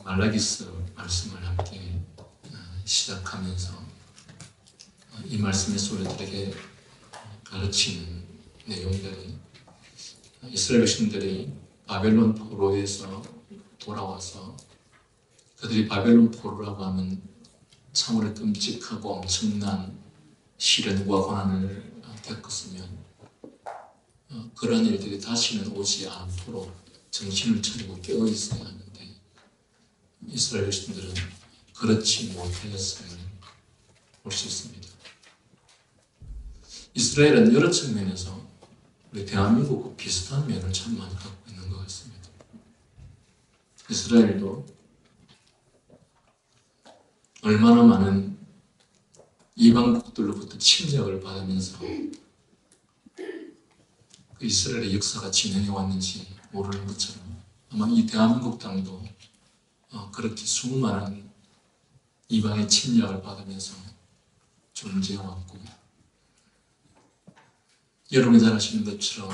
말라기서 말씀을 함께 시작하면서 이 말씀의 소리들에게 가르치는 내용들이 이스라엘 백성들이 바벨론 포로에서 돌아와서 그들이 바벨론 포로라고 하면 참으로 끔찍하고 엄청난 시련과 고난을 겪었으면 그런 일들이 다시는 오지 않도록 정신을 차리고 깨어 있어야 하는데 이스라엘 백성들은 그렇지 못하였음을 볼 수 있습니다. 이스라엘은 여러 측면에서 우리 대한민국과 비슷한 면을 참 많이 갖고 있는 것 같습니다. 이스라엘도 얼마나 많은 이방국들로부터 침략을 받으면서 그 이스라엘의 역사가 진행해 왔는지 모르는 것처럼 아마 이 대한민국 땅도 그렇게 수많은 이방의 침략을 받으면서 존재해 왔고, 여러분이 잘 아시는 것처럼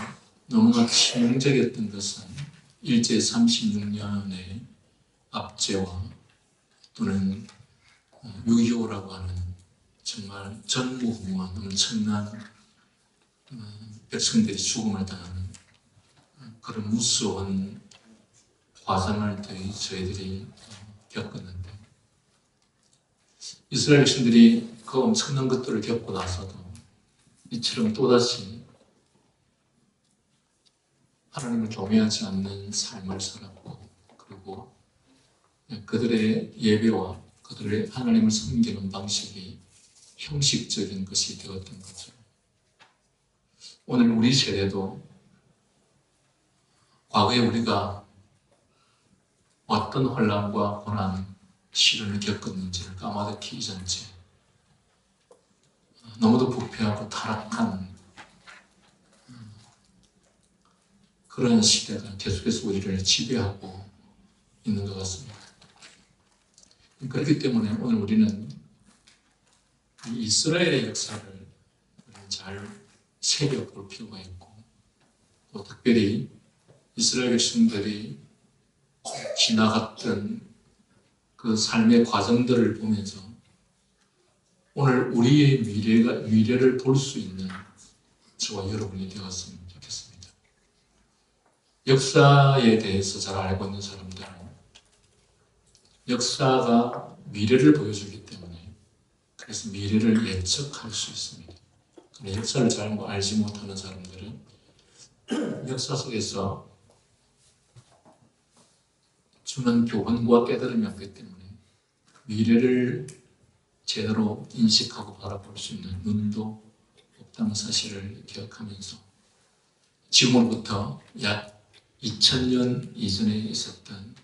너무나 치명적이었던 것은 일제 36년의 압제와 또는 6.25라고 하는 정말 전무후무한 엄청난 백성들이 죽음을 당하는 그런 무서운 화상을 저희들이 겪었는데, 이스라엘 백성들이 그 엄청난 것들을 겪고 나서도 이처럼 또다시 하나님을 경외하지 않는 삶을 살았고, 그리고 그들의 예배와 그들의 하나님을 섬기는 방식이 형식적인 것이 되었던 거죠. 오늘 우리 세대도 과거에 우리가 어떤 혼란과 고난, 시련을 겪었는지를 까마득히 잊은 채 너무도 부패하고 타락한 그런 시대가 계속해서 우리를 지배하고 있는 것 같습니다. 그렇기 때문에 오늘 우리는 이스라엘의 역사를 잘 새겨볼 필요가 있고, 또 특별히 이스라엘 백성들이 지나갔던 그 삶의 과정들을 보면서 오늘 우리의 미래를 볼 수 있는 저와 여러분이 되었으면 좋겠습니다. 역사에 대해서 잘 알고 있는 사람들은 역사가 미래를 보여주기 때문에 그래서 미래를 예측할 수 있습니다. 그런데 역사를 잘 알지 못하는 사람들은 역사 속에서 주는 교훈과 깨달음이 없기 때문에 미래를 제대로 인식하고 바라볼 수 있는 눈도 없다는 사실을 기억하면서 지금으로부터 약 2000년 이전에 있었던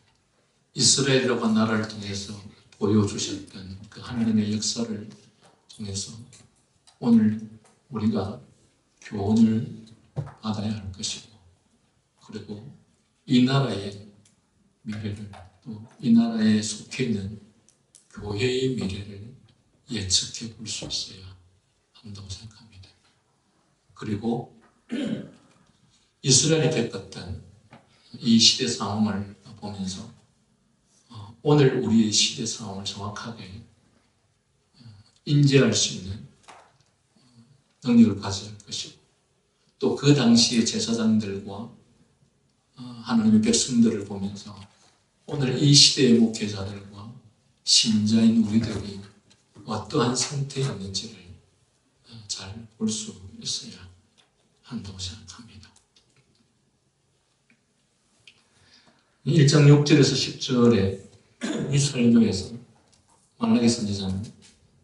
이스라엘이라고 한 나라를 통해서 보여주셨던 그 하나님의 역사를 통해서 오늘 우리가 교훈을 받아야 할 것이고, 그리고 이 나라의 미래를, 또 이 나라에 속해 있는 교회의 미래를 예측해 볼 수 있어야 한다고 생각합니다. 그리고 이스라엘이 겪었던 이 시대 상황을 보면서 오늘 우리의 시대 상황을 정확하게 인지할 수 있는 능력을 가져야 할 것이고, 또 그 당시의 제사장들과 하나님의 백성들을 보면서 오늘 이 시대의 목회자들과 신자인 우리들이 어떠한 상태에 있는지를 잘 볼 수 있어야 한다고 생각합니다. 1장 6절에서 10절에 이 설교에서 말라기 선지자는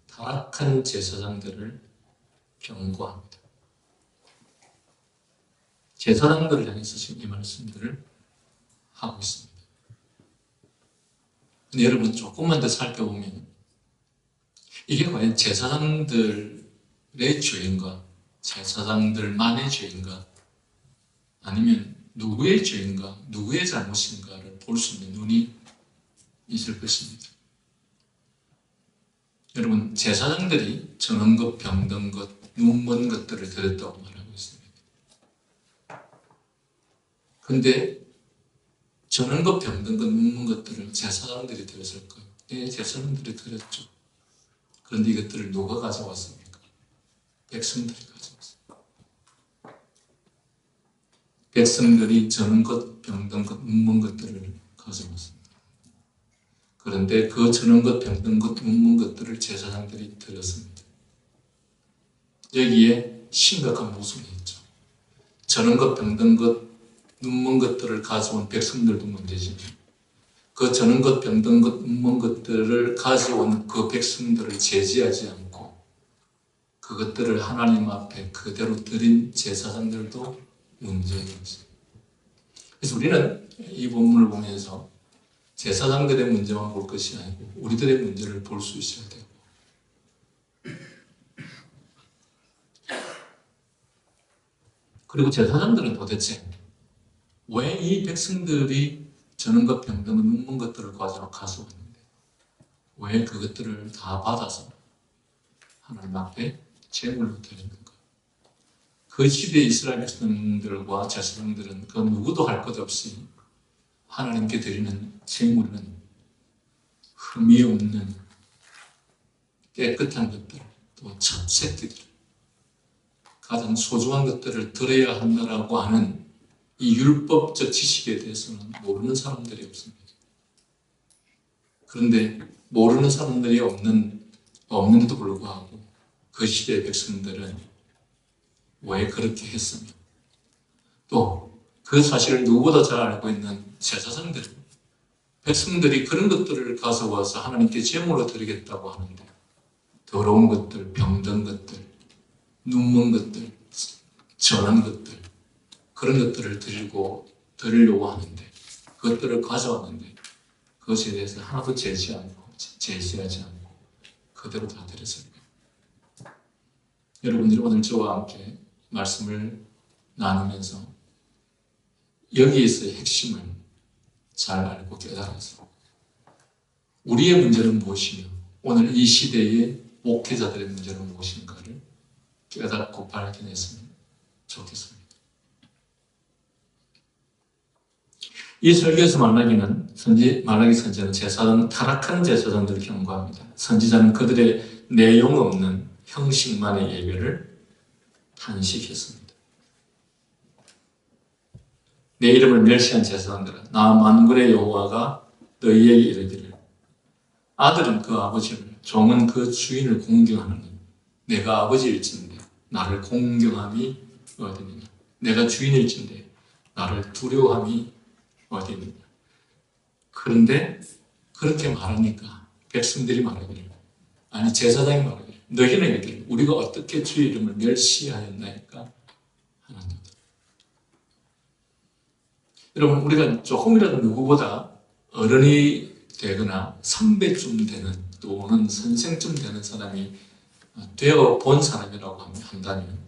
타락한 제사장들을 경고합니다. 제사장들을 향해서 지금 이 말씀들을 하고 있습니다. 근데 여러분 조금만 더 살펴보면 이게 과연 제사장들의 죄인가, 제사장들만의 죄인가, 아니면 누구의 죄인가, 누구의 잘못인가를 볼 수 있는 눈이 있을 것입니다. 여러분, 제사장들이 정한 것, 병든 것, 눈먼 것들을 드렸다고 말하고 있습니다. 그런데 저는 것 병든 것 묻는 것들을 제사장들이 드렸을 거예요. 예, 제사장들이 드렸죠. 그런데 이것들을 누가 가져왔습니까? 백성들이 가져왔어요. 백성들이 저는 것 병든 것 묻는 것들을 가져왔습니다. 그런데 그 저는 것 병든 것 묻는 것들을 제사장들이 드렸습니다. 여기에 심각한 모순이 있죠. 저는 것 병든 것 묻는 것들을 가져온 백성들도 문제지만 그 저는 것 병든 것 묻는 것들을 가져온 그 백성들을 제지하지 않고 그것들을 하나님 앞에 그대로 드린 제사장들도 문제인 것입니다. 그래서 우리는 이 본문을 보면서 제사장들의 문제만 볼 것이 아니고 우리들의 문제를 볼 수 있어야 되고, 그리고 제사장들은 도대체 왜 이 백성들이 저는 것 병든 것 묻는 것들을 가져왔는데 왜 그것들을 다 받아서 하나님 앞에 제물로 드리는가? 그 시대 이스라엘 백성들과 제사장들은 그 누구도 할 것 없이 하나님께 드리는 제물은 흠이 없는 깨끗한 것들, 또 첩새끼들, 가장 소중한 것들을 드려야 한다라고 하는 이 율법적 지식에 대해서는 모르는 사람들이 없습니다. 그런데 모르는 사람들이 없는데도 불구하고 그 시대의 백성들은 왜 그렇게 했으며 또 그 사실을 누구보다 잘 알고 있는 제사장들, 백성들이 그런 것들을 가져와서 하나님께 제물로 드리겠다고 하는데 더러운 것들, 병든 것들, 눈먼 것들, 전한 것들, 그런 것들을 드리려고 하는데 그것들을 가져왔는데 그것에 대해서 하나도 제시하지 않고 그대로 다 드렸을 거예요. 여러분들이 오늘 저와 함께 말씀을 나누면서 여기에서의 핵심을 잘 알고 깨달아서 우리의 문제는 무엇이며 오늘 이 시대의 목회자들의 문제는 무엇인가를 깨닫고 발견했으면 좋겠습니다. 이 설교에서 말라기 선지자는 타락한 제사장들을 경고합니다. 선지자는 그들의 내용 없는 형식만의 예배를 탄식했습니다. 내 이름을 멸시한 제사장들아, 나 만군의 여호와가 너희에게 이르기를 아들은 그 아버지를, 종은 그 주인을 공경하느니 내가 아버지일진데 나를 공경함이 어디느냐? 내가 주인일진데 나를 두려워함이 어디느냐? 그런데 그렇게 말하니까 백성들이 말하기를, 아니 제사장이 말하기를, 너희는 이르기를 우리가 어떻게 주의 이름을 멸시하였나이까 하나님. 여러분, 우리가 조금이라도 누구보다 어른이 되거나 선배쯤 되는 또는 선생쯤 되는 사람이 되어 본 사람이라고 한다면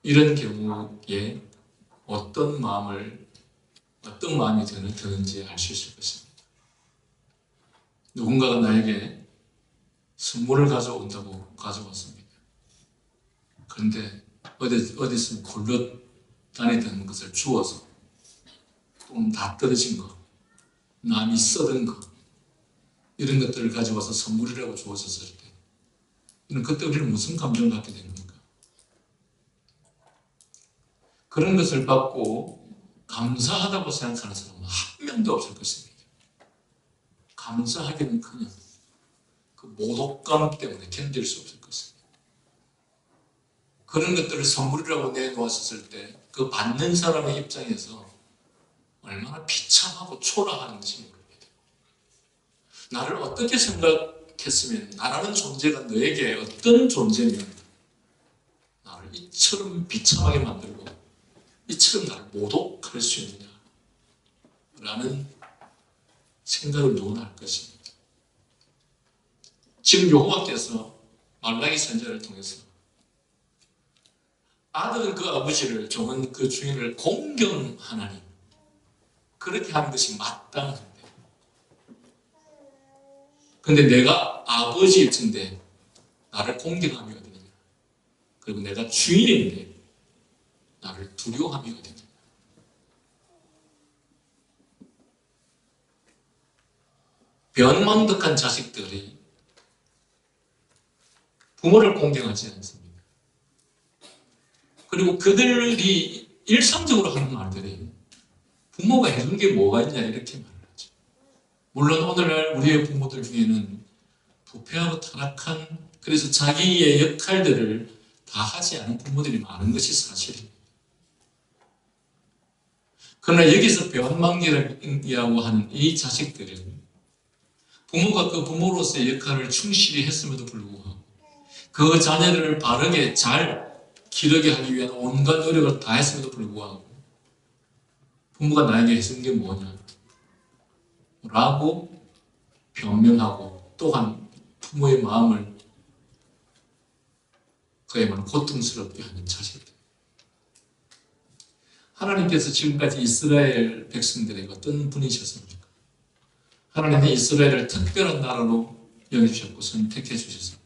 이런 경우에 어떤 마음이 드는지 알 수 있을 것입니다. 누군가가 나에게 선물을 가져온다고 가져왔습니다. 그런데 어디서 굴러 다니던 것을 주워서 좀 다 떨어진 거, 남이 써든 거, 이런 것들을 가져와서 선물이라고 주어졌을 때 그때 우리는 무슨 감정을 갖게 됩니까? 그런 것을 받고 감사하다고 생각하는 사람은 한 명도 없을 것입니다. 감사하기는커녕 그 모독감 때문에 견딜 수 없을 것입니다. 그런 것들을 선물이라고 내놓았을 때 그 받는 사람의 입장에서 얼마나 비참하고 초라한지 모릅니다. 나를 어떻게 생각했으면, 나라는 존재가 너에게 어떤 존재면 나를 이처럼 비참하게 만들고 이처럼 나를 모독할 수 있느냐 라는 생각을 누구나 할 것입니다. 지금 여호와께서 말라기 선지자를 통해서 아들은 그 아버지를, 종은 그 주인을 공경하나니 그렇게 하는 것이 마땅한데, 근데 내가 아버지일 텐데 나를 공경함이 어디느냐? 그리고 내가 주인인데 나를 두려워함이 어디느냐? 변망덕한 자식들이 부모를 공경하지 않습니다. 그리고 그들이 일상적으로 하는 말들이 부모가 해준 게 뭐가 있냐 이렇게 말을 하죠. 물론 오늘날 우리의 부모들 중에는 부패하고 타락한, 그래서 자기의 역할들을 다 하지 않은 부모들이 많은 것이 사실입니다. 그러나 여기서 변망기라고 하는 이 자식들은 부모가 그 부모로서의 역할을 충실히 했음에도 불구하고 그 자녀를 바르게 잘 기르게 하기 위한 온갖 노력을 다 했음에도 불구하고 부모가 나에게 해준 게 뭐냐 라고 변명하고, 또한 부모의 마음을 그야말로 고통스럽게 하는 자식들. 하나님께서 지금까지 이스라엘 백성들에게 어떤 분이셨습니까? 하나님은 이스라엘을 특별한 나라로 여겨주셨고 선택해 주셨습니다.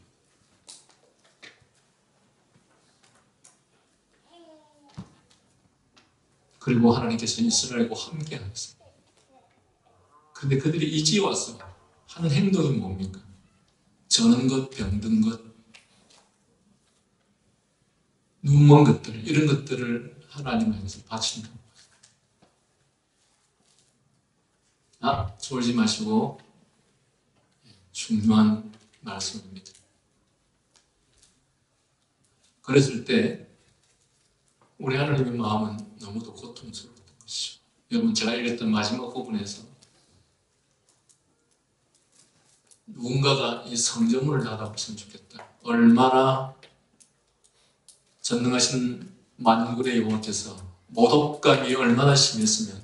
그리고 하나님께서는 이스라엘과 함께 하셨습니다. 그런데 그들이 이제 와서 하는 행동이 뭡니까? 저는 것, 병든 것, 눈먼 것들, 이런 것들을 하나님께서 바친다. 졸지 마시고 중요한 말씀입니다. 그랬을 때 우리 하나님의 마음은 너무도 고통스러운 것이죠. 여러분, 제가 읽었던 마지막 부분에서 누군가가 이 성전문을 닫아봤으면 좋겠다. 얼마나 전능하신 만군의 여호와께서 모독감이 얼마나 심했으면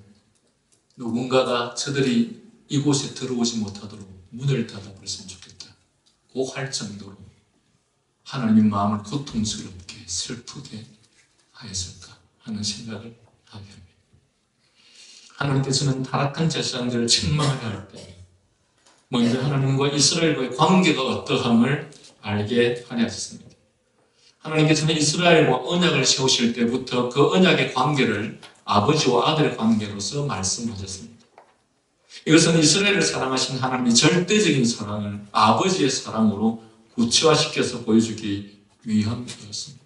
누군가가 저들이 이곳에 들어오지 못하도록 문을 닫아버렸으면 좋겠다. 고 할 정도로 하나님의 마음을 고통스럽게 슬프게 하였을까 하는 생각을 하게 합니다. 하나님께서는 타락한 제사장들을 책망하게 할 때 먼저 하나님과 이스라엘과의 관계가 어떠함을 알게 하려 하셨습니다. 하나님께서는 이스라엘과 언약을 세우실 때부터 그 언약의 관계를 아버지와 아들의 관계로서 말씀하셨습니다. 이것은 이스라엘을 사랑하신 하나님의 절대적인 사랑을 아버지의 사랑으로 구체화시켜서 보여주기 위함이었습니다.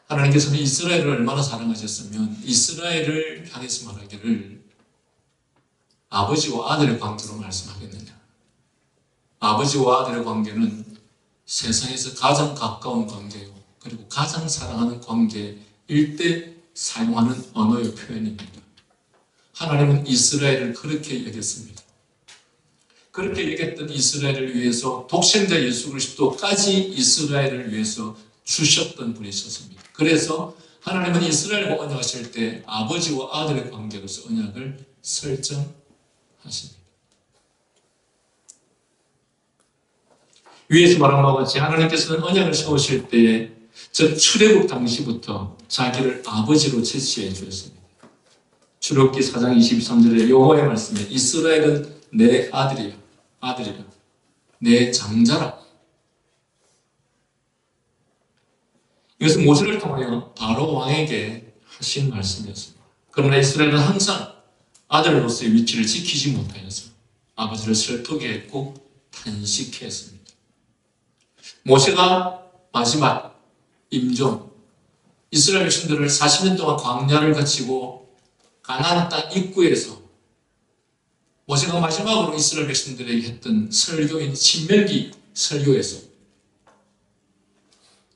하나님께서는 이스라엘을 얼마나 사랑하셨으면 이스라엘을 향해서 말하기를 아버지와 아들의 관계로 말씀하겠느냐. 아버지와 아들의 관계는 세상에서 가장 가까운 관계요, 그리고 가장 사랑하는 관계일 때 사용하는 언어의 표현입니다. 하나님은 이스라엘을 그렇게 여겼습니다. 그렇게 여겼던 이스라엘을 위해서 독생자 예수 그리스도까지 이스라엘을 위해서 주셨던 분이셨습니다. 그래서 하나님은 이스라엘과 언약하실 때 아버지와 아들의 관계로서 언약을 설정하십니다. 위에서 말한 바와 같이 하나님께서는 언약을 세우실 때에 저 출애굽 당시부터 자기를 아버지로 제시해 주셨습니다. 출애굽기 4장 23절에 여호와의 말씀에 이스라엘은 내 아들이라 내 장자라. 이것은 모세를 통하여 바로 왕에게 하신 말씀이었습니다. 그러나 이스라엘은 항상 아들로서의 위치를 지키지 못하여서 아버지를 슬프게 했고 탄식해 했습니다. 모세가 마지막 임종, 이스라엘 백성들을 40년 동안 광야를 거치고 가나안 땅 입구에서 모세가 마지막으로 이스라엘 백성들에게 했던 설교인 신명기 설교에서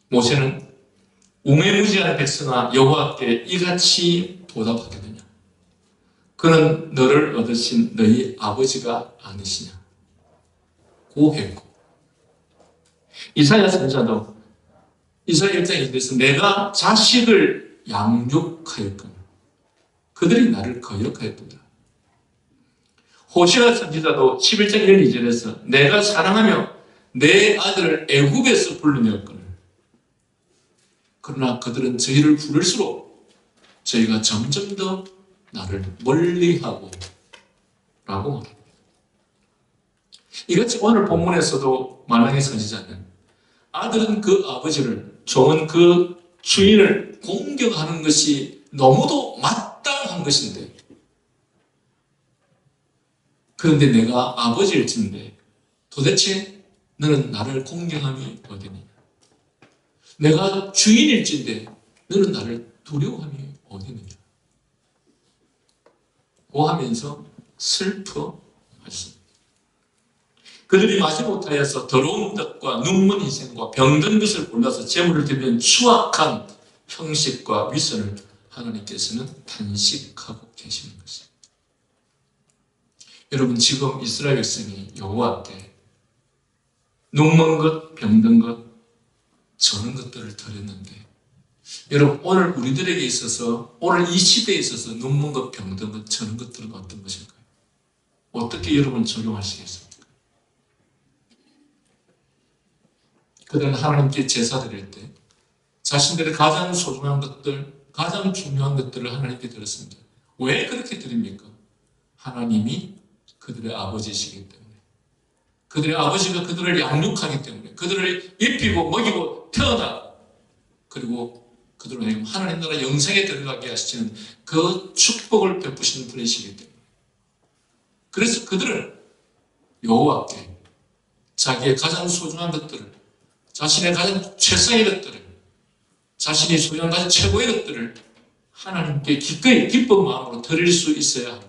모세는 우매무지한 백성아 여호와께 이같이 보답하게 되냐. 그는 너를 얻으신 너희 아버지가 아니시냐 고했고, 이사야 선지자도 이사야 1장 1절에서 내가 자식을 양육하였거늘 그들이 나를 거역하였도다. 호시아 선지자도 11장 1, 2절에서 내가 사랑하며 내 아들을 애굽에서 불러내었거늘 그러나 그들은 저희를 부를수록 저희가 점점 더 나를 멀리하고 라고 말합니다. 이같이 오늘 본문에서도 말라기 선지자는 아들은 그 아버지를, 종은 그 주인을 공경하는 것이 너무도 마땅한 것인데 그런데 내가 아버지일진데 도대체 너는 나를 공경함이 어디니? 내가 주인일진데 너는 나를 두려워함이 어디느냐? 고 하면서 슬퍼하셨습니다. 그들이 마지못하여서 더러운 뜻과 눈먼 희생과 병든 것을 골라서 제물을 드리는 추악한 형식과 위선을 하나님께서는 단식하고 계시는 것입니다. 여러분, 지금 이스라엘 백성이 여호와 앞에 눈먼 것, 병든 것, 저런 것들을 드렸는데, 여러분, 오늘 우리들에게 있어서, 오늘 이 시대에 있어서 눈먼 것, 병든 것, 저런 것들은 어떤 것일까요? 어떻게 여러분 적용하시겠습니까? 그들은 하나님께 제사 드릴 때 자신들의 가장 소중한 것들, 가장 중요한 것들을 하나님께 드렸습니다. 왜 그렇게 드립니까? 하나님이 그들의 아버지이시기 때문에, 그들의 아버지가 그들을 양육하기 때문에, 그들을 입히고 먹이고 태어나, 그리고 그들을 하나님 나라 영생에 들어가게 하시는 그 축복을 베푸시는 분이시기 때문에, 그래서 그들은 여호와께 자기의 가장 소중한 것들을, 자신의 가장 최상의 것들을, 자신이 소유한 가장 최고의 것들을 하나님께 기꺼이 기쁜 마음으로 드릴 수 있어야 합니다.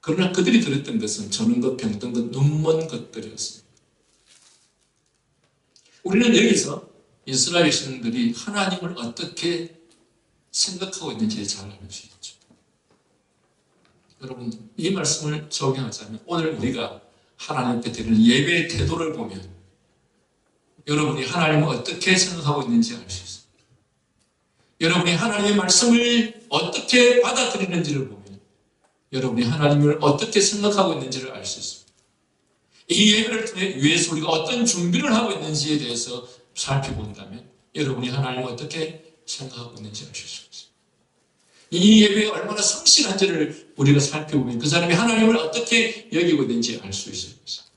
그러나 그들이 드렸던 것은 저는 것, 병든 것, 눈먼 것들이었습니다. 우리는 여기서 이스라엘 백성들이 하나님을 어떻게 생각하고 있는지 잘 알 수 있죠. 여러분, 이 말씀을 적용하자면 오늘 우리가 하나님 앞에 드리는 예배의 태도를 보면 여러분이 하나님을 어떻게 생각하고 있는지 알 수 있습니다. 여러분이 하나님의 말씀을 어떻게 받아들이는지를 보면 여러분이 하나님을 어떻게 생각하고 있는지를 알 수 있습니다. 이 예배를 위해서 우리가 어떤 준비를 하고 있는지에 대해서 살펴본다면 여러분이 하나님을 어떻게 생각하고 있는지 알 수 있습니다. 이 예배에 얼마나 성실한지를 우리가 살펴보면 그 사람이 하나님을 어떻게 여기고 있는지 알 수 있을 것입니다.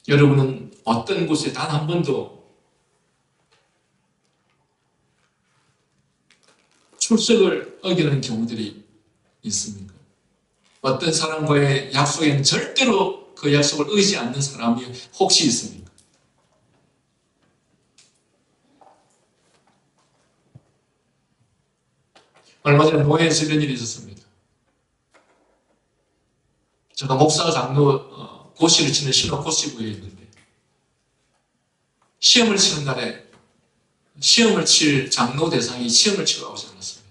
여러분은 어떤 곳에 단 한 번도 출석을 어기는 경우들이 있습니까? 어떤 사람과의 약속에는 절대로 그 약속을 어기지 않는 사람이 혹시 있습니까? 얼마 전에 노예에서 이런 일이 있었습니다. 제가 목사 장로 고시를 치는 신호 고시부에 있는데 시험을 치는 날에 시험을 칠 장로 대상이 시험을 치러 오지 않았습니다.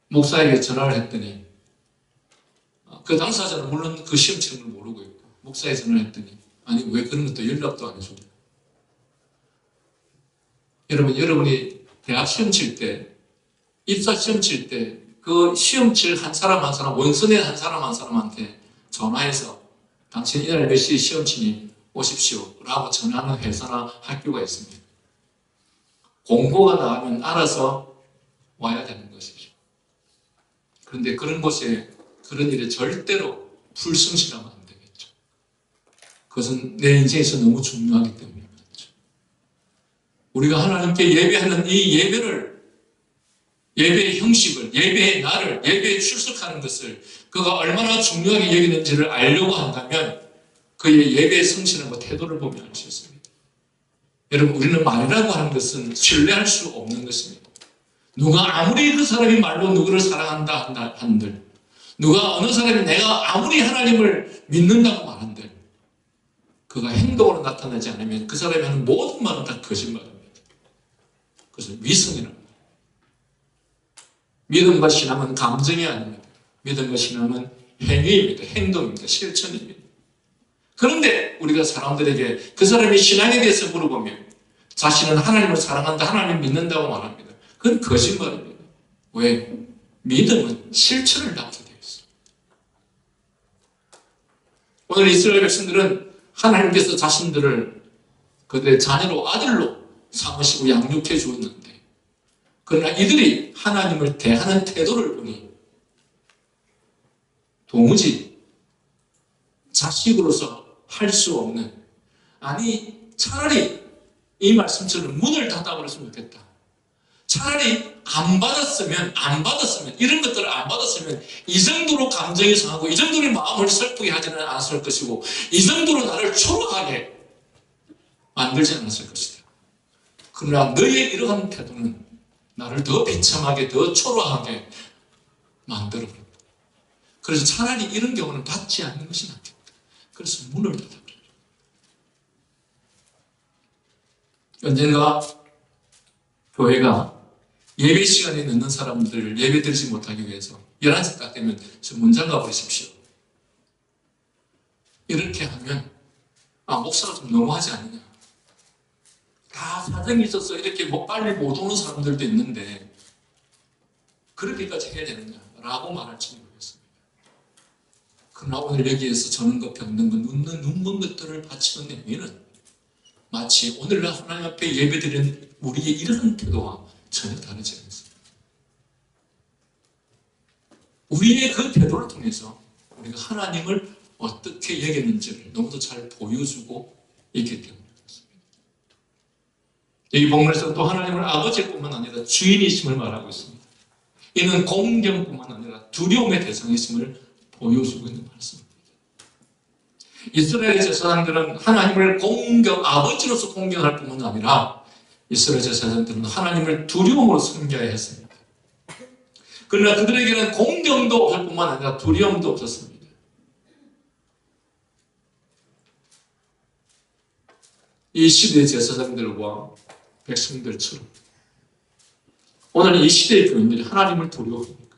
목사에게 전화를 했더니 그 당사자는 물론 그 시험 치는 걸 모르고 있고 목사에 전화를 했더니 아니 왜 그런 것도 연락도 안 해줍니까? 여러분이 대학 시험 칠 때 입사 시험 칠 때 그 시험 칠 한 사람 한 사람 원서내 한 사람 한 사람한테 전화해서 당신 이날 몇 시에 시험 치니 오십시오 라고 전화하는 회사나 학교가 있습니다. 공고가 나가면 알아서 와야 되는 것이죠. 그런데 그런 곳에 그런 일에 절대로 불성실하면 안 되겠죠. 그것은 내 인생에서 너무 중요하기 때문에 그렇죠. 우리가 하나님께 예배하는 이 예배의 형식을, 예배의 날을, 예배에 출석하는 것을 그가 얼마나 중요하게 여기는지를 알려고 한다면 그의 예배의 성실함과 태도를 보면 알 수 있습니다. 여러분, 우리는 말이라고 하는 것은 신뢰할 수 없는 것입니다. 누가 아무리 그 사람이 말로 누구를 사랑한다 한들, 누가 어느 사람이 내가 아무리 하나님을 믿는다고 말한들, 그가 행동으로 나타나지 않으면 그 사람이 하는 모든 말은 다 거짓말입니다. 그것은 위선이랍니다. 믿음과 신앙은 감정이 아닙니다. 믿음과 신앙은 행위입니다. 행동입니다. 실천입니다. 그런데 우리가 사람들에게 그 사람의 신앙에 대해서 물어보면 자신은 하나님을 사랑한다, 하나님을 믿는다고 말합니다. 그건 거짓말입니다. 왜? 믿음은 실천을 낳게 되어 있습니다. 오늘 이스라엘 백성들은 하나님께서 자신들을 그들의 자녀로 아들로 삼으시고 양육해 주었는데 그러나 이들이 하나님을 대하는 태도를 보니 도무지 자식으로서 할 수 없는, 아니 차라리 이 말씀처럼 문을 닫아버렸으면 좋겠다. 차라리 안 받았으면 이런 것들을 안 받았으면 이 정도로 감정이 상하고 이 정도로 마음을 슬프게 하지는 않았을 것이고 이 정도로 나를 초라하게 만들지 않았을 것이다. 그러나 너의 이러한 태도는 나를 더 비참하게 더 초라하게 만들어버렸다. 그래서 차라리 이런 경우는 받지 않는 것이 낫겠다. 그래서 문을 닫아버려요. 언젠가 교회가 예배 시간에 늦는 사람들 예배 드리지 못하기 위해서 11시 딱 되면 저 문 잠가 버리십시오. 이렇게 하면 목사가 좀 너무하지 않느냐. 다 사정이 있어서 이렇게 빨리 못 오는 사람들도 있는데 그렇게까지 해야 되느냐라고 말할지 모르겠습니다. 그러나 오늘 여기에서 저는 것, 병든 것, 눈먼 것들을 바치는 의미는 마치 오늘날 하나님 앞에 예배드리는 우리의 이런 태도와 전혀 다르지 않습니다. 우리의 그 태도를 통해서 우리가 하나님을 어떻게 여겼는지를 너무도 잘 보여주고 있기 때문에 그렇습니다. 여기 본문에서 또 하나님을 아버지일 뿐만 아니라 주인이심을 말하고 있습니다. 이는 공경뿐만 아니라 두려움의 대상이심을 보여주고 있는 말씀입니다. 이스라엘 제사장들은 하나님을 아버지로서 공경할 뿐만 아니라 이스라엘 제사장들은 하나님을 두려움으로 섬겨야 했습니다. 그러나 그들에게는 공경도 없을 뿐만 아니라 두려움도 없었습니다. 이 시대의 제사장들과 백성들처럼 오늘 이 시대의 교인들이 하나님을 두려워합니까?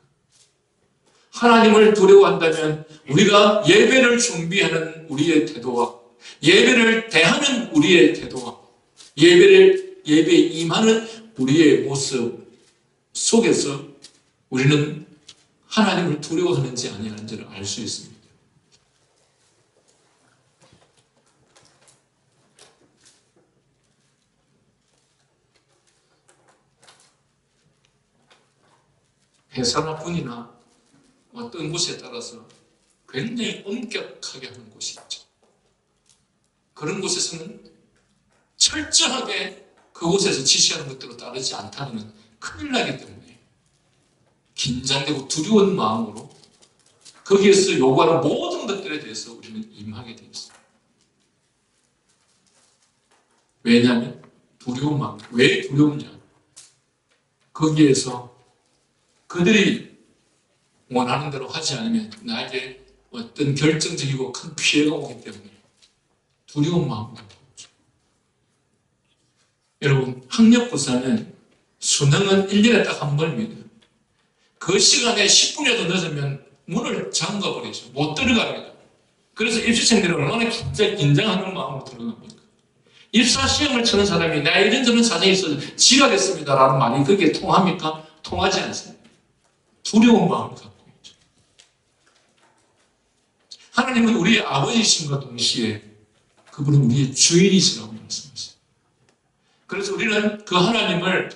하나님을 두려워한다면 우리가 예배를 준비하는 우리의 태도와 예배를 대하는 우리의 태도와 예배에 임하는 우리의 모습 속에서 우리는 하나님을 두려워하는지 아니하는지를 알 수 있습니다. 회사나 군이나 어떤 곳에 따라서 굉장히 엄격하게 하는 곳이 있죠. 그런 곳에서는 철저하게 그곳에서 지시하는 것대로 따르지 않다면 큰일 나기 때문에 긴장되고 두려운 마음으로 거기에서 요구하는 모든 것들에 대해서 우리는 임하게 되어 있습니다. 왜냐하면 두려운 마음. 왜 두려우냐? 거기에서 그들이 원하는 대로 하지 않으면 나에게 어떤 결정적이고 큰 피해가 오기 때문에 두려운 마음을 갖고 있죠. 여러분, 학력고사는 수능은 1년에 딱 한 번입니다. 그 시간에 10분이라도 늦으면 문을 잠가버리죠. 못 들어갑니다. 그래서 입시생들이 얼마나 긴장하는 마음으로 들어갑니까? 입사시험을 치는 사람이 나 이런저런 사정이 있어서 지각했습니다라는 말이 그게 통합니까? 통하지 않습니다. 두려운 마음을 갖고 있죠. 하나님은 우리의 아버지이심과 동시에 그분은 우리의 주인이시라고 말씀하십니다. 그래서 우리는 그 하나님을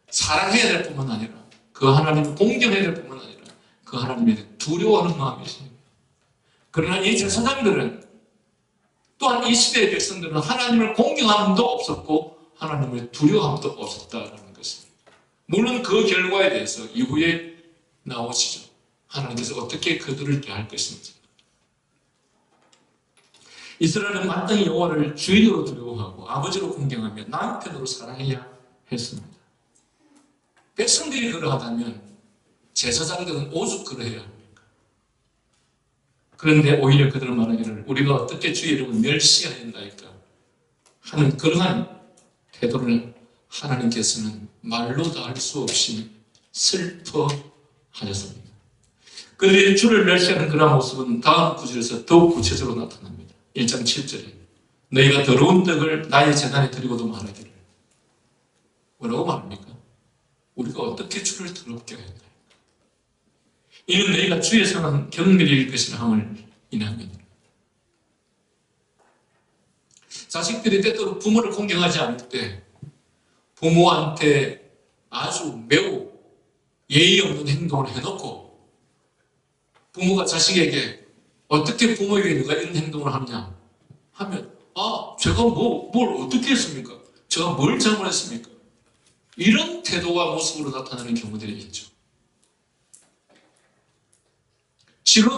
사랑해야 될 뿐만 아니라 그 하나님을 공경해야 될 뿐만 아니라 그 하나님에 두려워하는 마음이 있습니다. 그러나 이 제사장들은 또한 이 시대의 백성들은 하나님을 공경함도 없었고 하나님을 두려워함도 없었다는 것입니다. 물론 그 결과에 대해서 이후에 나오시죠. 하나님께서 어떻게 그들을 대할 것인지. 이스라엘은 마땅히 여호와를 주인으로 두려워하고 아버지로 공경하며 남편으로 사랑해야 했습니다. 백성들이 그러하다면 제사장들은 오죽 그러해야 합니까? 그런데 오히려 그들은 말하기를 우리가 어떻게 주의 이름을 멸시해야 한다니까 하는 그러한 태도를 하나님께서는 말로 다 할 수 없이 슬퍼하셨습니다. 그들이 주를 멸시하는 그런 모습은 다음 구절에서 더욱 구체적으로 나타납니다. 1장 7절에 너희가 더러운 떡을 나의 제단에 드리고도 말하기를 뭐라고 말합니까? 우리가 어떻게 주를 더럽게 해야 한다. 이는 너희가 주의 성은 경멸일 것이라 함을 인하거니와. 자식들이 때때로 부모를 공경하지 않을 때 부모한테 아주 매우 예의 없는 행동을 해놓고 부모가 자식에게 어떻게 부모에게 누가 이런 행동을 하느냐 하면 제가 뭘 어떻게 했습니까? 제가 뭘 잘못했습니까? 이런 태도와 모습으로 나타나는 경우들이 있죠. 지금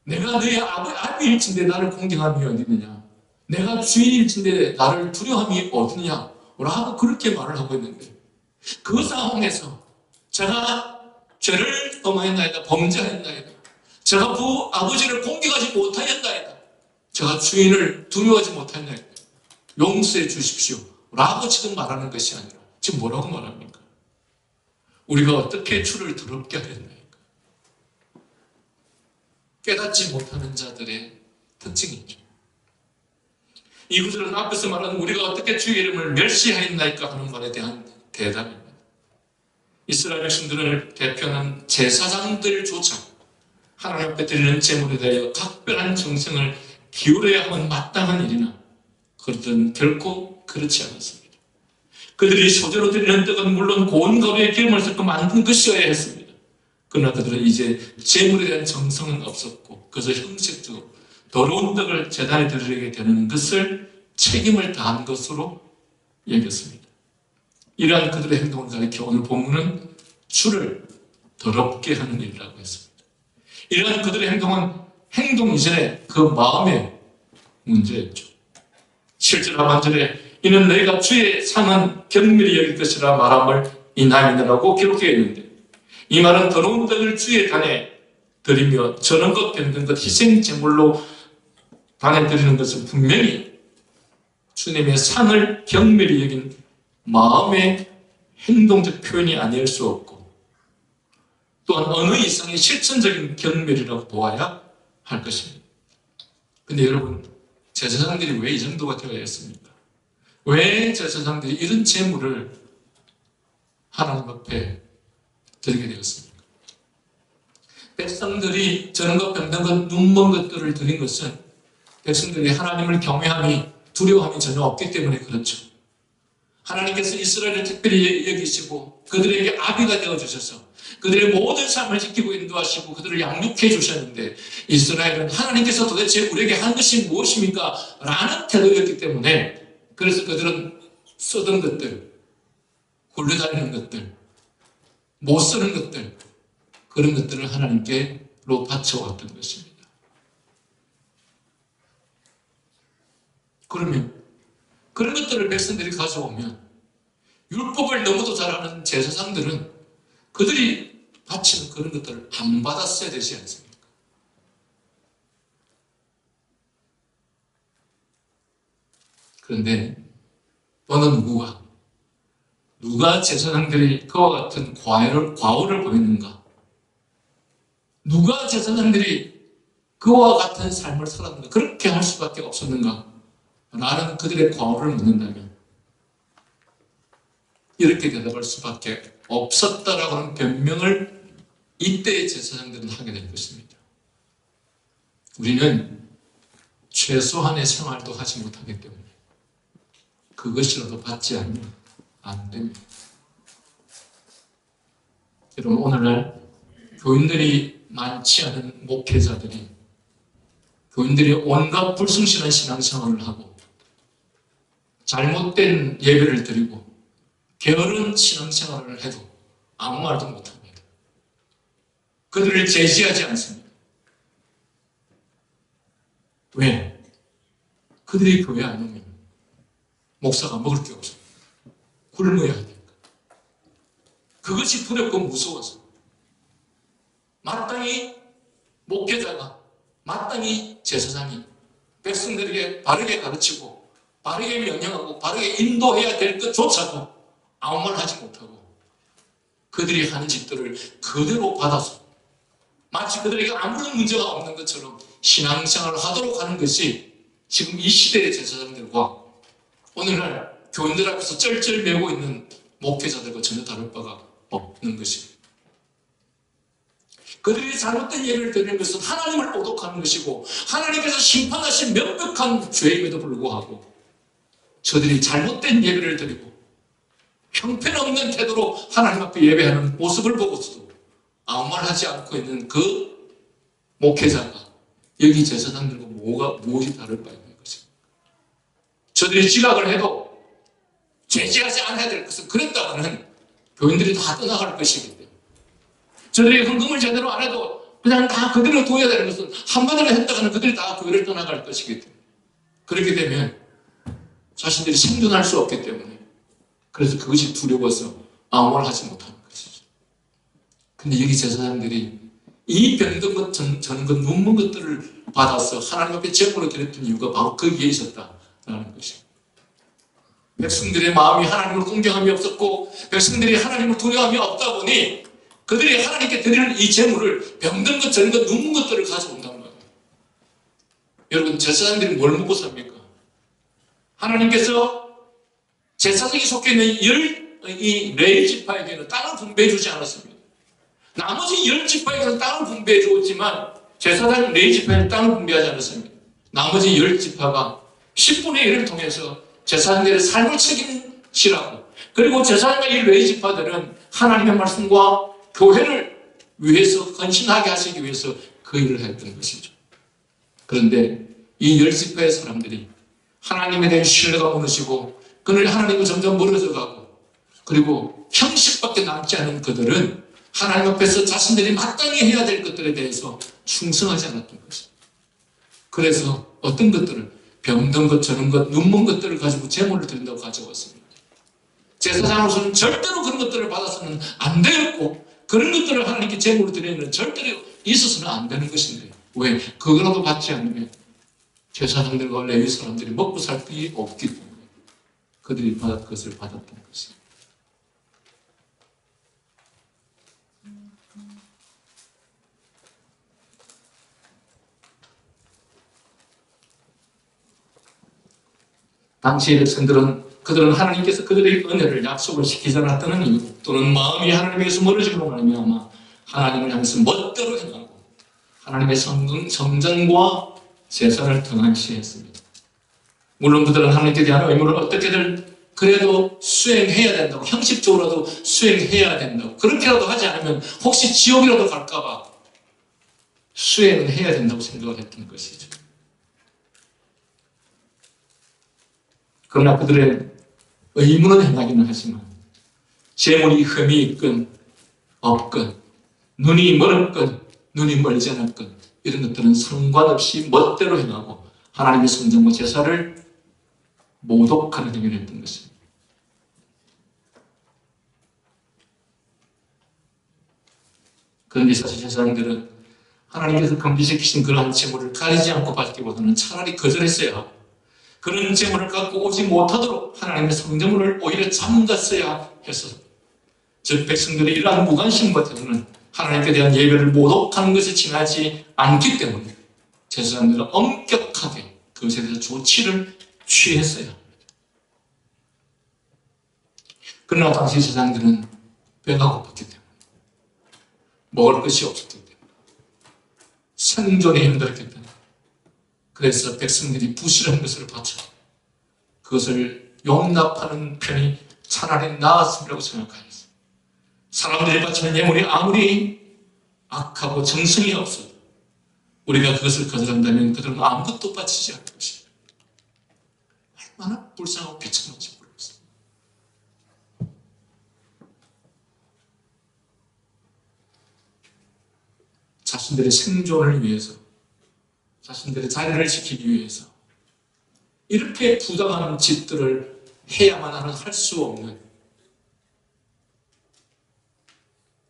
내가 너의 아비일진데 나를 공경함이 어디느냐, 내가 주인일진데 나를 두려움이 어디냐 라고 그렇게 말을 하고 있는데, 그 상황에서 제가 죄를 범하였나이다, 범죄하였나이다, 제가 아버지를 공경하지 못하였나이다, 제가 주인을 두려워하지 못하였나이다, 용서해 주십시오 라고 지금 말하는 것이 아니라 지금 뭐라고 말합니까? 우리가 어떻게 주를 더럽게 하였나이까? 깨닫지 못하는 자들의 특징이죠. 이 구절은 앞에서 말한 우리가 어떻게 주의 이름을 멸시하였나이까 하는 말에 대한 대답입니다. 이스라엘 백성들을 대표하는 제사장들조차 하나님 앞에 드리는 제물에 대하여 각별한 정성을 기울여야 하면 마땅한 일이나 그들은 결코 그렇지 않았습니다. 그들이 소재로 드리는 떡은 물론 고운 가루에 기름을 섞어 만든 것이어야 했습니다. 그러나 그들은 이제 제물에 대한 정성은 없었고 그저 형식적으로 더러운 떡을 제단에 드리게 되는 것을 책임을 다한 것으로 여겼습니다. 이러한 그들의 행동을 가리켜 오늘 본문은 주를 더럽게 하는 일이라고 했습니다. 이러한 그들의 행동은 행동 이전에 그 마음의 문제였죠. 7절 하반절에 이는 너희가 주의 상은 경밀히 여길 것이라 말함을 인하이느라고 기록되어 있는데, 이 말은 더러운 떡을 주의 단에 드리며 저는 것 병든 것 희생 제물로 단에 드리는 것은 분명히 주님의 상을 경밀히 여긴 마음의 행동적 표현이 아닐 수 없고, 또한 어느 이상의 실천적인 경멸이라고 보아야 할 것입니다. 근데 여러분, 제사장들이 왜 이 정도가 되어야 했습니까? 왜 제사장들이 이런 제물을 하나님 앞에 드리게 되었습니까? 백성들이 저런 것, 병든 것, 눈먼 것들을 드린 것은 백성들이 하나님을 경외함이, 두려워함이 전혀 없기 때문에 그렇죠. 하나님께서 이스라엘을 특별히 여기시고 그들에게 아비가 되어주셔서 그들의 모든 삶을 지키고 인도하시고 그들을 양육해 주셨는데, 이스라엘은 하나님께서 도대체 우리에게 한 것이 무엇입니까? 라는 태도였기 때문에, 그래서 그들은 쓰던 것들, 굴러다니는 것들, 못 쓰는 것들, 그런 것들을 하나님께로 바쳐왔던 것입니다. 그러면 그런 것들을 백성들이 가져오면 율법을 너무도 잘 아는 제사장들은 그들이 바치는 그런 것들을 안 받았어야 되지 않습니까? 그런데 어느 누가 제사장들이 그와 같은 과오를 보였는가? 누가 제사장들이 그와 같은 삶을 살았는가? 그렇게 할 수밖에 없었는가? 라는 그들의 과오를 묻는다면 이렇게 대답할 수밖에 없었다라고 하는 변명을 이때의 제사장들은 하게 될 것입니다. 우리는 최소한의 생활도 하지 못하기 때문에 그것이라도 받지 않으면 안 됩니다. 여러분, 오늘날 교인들이 많지 않은 목회자들이, 교인들이 온갖 불성실한 신앙생활을 하고 잘못된 예배를 드리고 게으른 신앙생활을 해도 아무 말도 못합니다. 그들을 제지하지 않습니다. 왜? 그들이 교회 안 오면 목사가 먹을 게 없어요. 굶어야 하니까. 그것이 두렵고 무서워서 마땅히 목회자가, 마땅히 제사장이 백성들에게 바르게 가르치고 바르게 명령하고 바르게 인도해야 될 것조차도 아무 말 하지 못하고 그들이 하는 짓들을 그대로 받아서 마치 그들에게 아무런 문제가 없는 것처럼 신앙생활을 하도록 하는 것이 지금 이 시대의 제사장들과 오늘날 교인들 앞에서 쩔쩔 매고 있는 목회자들과 전혀 다를 바가 없는 것입니다. 그들이 잘못된 예배를 드리는 것은 하나님을 모독하는 것이고 하나님께서 심판하신 명백한 죄임에도 불구하고 저들이 잘못된 예배를 드리고 형편없는 태도로 하나님 앞에 예배하는 모습을 보고서도 아무 말 하지 않고 있는 그 목회자가 여기 제사장들과 무엇이 다를 바 있는 것입니다. 저들이 지각을 해도 죄지하지 않아야 될 것은 그랬다가는 교인들이 다 떠나갈 것이기 때문에 저들이 헌금을 제대로 안 해도 그냥 다 그대로 둬야 되는 것은 한마디로 했다가는 그들이 다 교회를 떠나갈 것이기 때문에 그렇게 되면 자신들이 생존할 수 없기 때문에 그래서 그것이 두려워서 아무 말 하지 못하는 것이죠. 근데 여기 제사장들이 이 병든 것, 저는 것, 눈먼 것들을 받아서 하나님 앞에 제물로 드렸던 이유가 바로 거기에 있었다라는 것입니다. 백성들의 마음이 하나님을 공경함이 없었고 백성들이 하나님을 두려워함이 없다 보니 그들이 하나님께 드리는 이 제물을 병든 것, 저는 것, 눈먼 것들을 가져온단 말이에요. 여러분, 제사장들이 뭘 먹고 삽니까? 하나님께서 제사장이 속해 있는 이 레위 지파에게는 땅을 분배해 주지 않았습니다. 나머지 10지파에게는 땅을 분배해 주었지만 제사장 레위 지파에는 땅을 분배하지 않았습니다. 나머지 10지파가 10분의 1을 통해서 제사장들의 삶을 책임지라고 그리고 제사장과 이 레위 지파들은 하나님의 말씀과 교회를 위해서 헌신하게 하시기 위해서 그 일을 했던 것이죠. 그런데 이 10지파의 사람들이 하나님에 대한 신뢰가 무너지고 그들 하나님과 점점 멀어져 가고 그리고 형식밖에 남지 않은 그들은 하나님 앞에서 자신들이 마땅히 해야 될 것들에 대해서 충성하지 않았던 것입니다. 그래서 어떤 것들을 병든 것, 저런 것, 눈먼 것들을 가지고 제물을 드린다고 가져왔습니다. 제사장으로서는 절대로 그런 것들을 받아서는 안 되었고 그런 것들을 하나님께 제물을 드리는 절대로 있어서는 안 되는 것인데 왜? 그거라도 받지 않으면 제사장들과 레위 사람들이 먹고 살 길이 없기 때문에 그들이 그것을 받았던 것입니다. 당시의 그들은 하나님께서 그들의 은혜를 약속을 시키지 않았다는 이유 또는 마음이 하나님에게서 멀어지고 말미암아 하나님을 향해서 멋대로 행하고 하나님의 성전과 제사를 등한시했습니다. 물론 그들은 하나님께 대한 의무를 어떻게든 그래도 수행해야 된다고 형식적으로라도 수행해야 된다고 그렇게라도 하지 않으면 혹시 지옥이라도 갈까봐 수행을 해야 된다고 생각을 했던 것이죠. 그러나 그들의 의무는 행하기는 하지만 재물이 흠이 있건 없건 눈이 멀었건 눈이 멀지 않았건 이런 것들은 상관없이 멋대로 행하고 하나님의 성전과 제사를 모독하는 행위를 했던 것입니다. 그런데 사실 제사장들은 하나님께서 금지시키신 그러한 재물을 가리지 않고 받기보다는 차라리 거절했어야 하고 그런 재물을 갖고 오지 못하도록 하나님의 성전문을 오히려 잠갔어야 했어. 즉 백성들이 이러한 무관심과 때문에 하나님께 대한 예배를 모독하는 것이 지나지 않기 때문에 제사장들은 엄격하게 그것에 대해서 조치를 취했어야 합니다. 그러나 당시 제사장들은 배가 고팠기 때문에 먹을 것이 없었기 때문에 생존이 힘들었기 때문에 그래서 백성들이 부실한 것을 바쳐 그것을 용납하는 편이 차라리 나았음이라고 생각하였어요. 사람들이 바치는 예물이 아무리 악하고 정성이 없어도 우리가 그것을 거절한다면 그들은 아무것도 바치지 않을 것입니다. 얼마나 불쌍하고 비참한지 모르겠어요. 자신들의 생존을 위해서 자신들의 자리를 지키기 위해서 이렇게 부당한 짓들을 해야만 하는 할 수 없는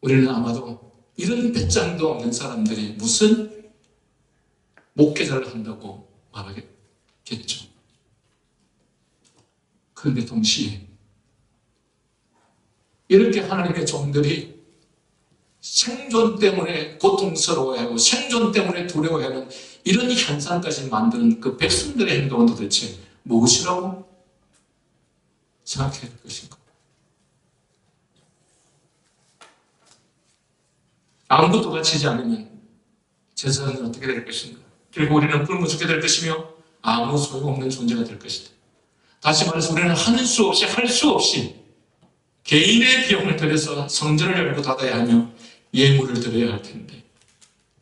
우리는 아마도 이런 배짱도 없는 사람들이 무슨 목회자를 한다고 말하겠죠. 그런데 동시에 이렇게 하나님의 종들이 생존 때문에 고통스러워하고 생존 때문에 두려워하는 이런 현상까지 만드는 그 백성들의 행동은 도대체 무엇이라고 생각해야 될 것인가? 아무것도 바치지 않으면 제사는 어떻게 될 것인가? 결국 우리는 굶어 죽게 될 것이며 아무 소용없는 존재가 될 것이다. 다시 말해서 우리는 하는 수 없이 할 수 없이 개인의 비용을 들여서 성전을 열고 닫아야 하며 예물을 드려야 할 텐데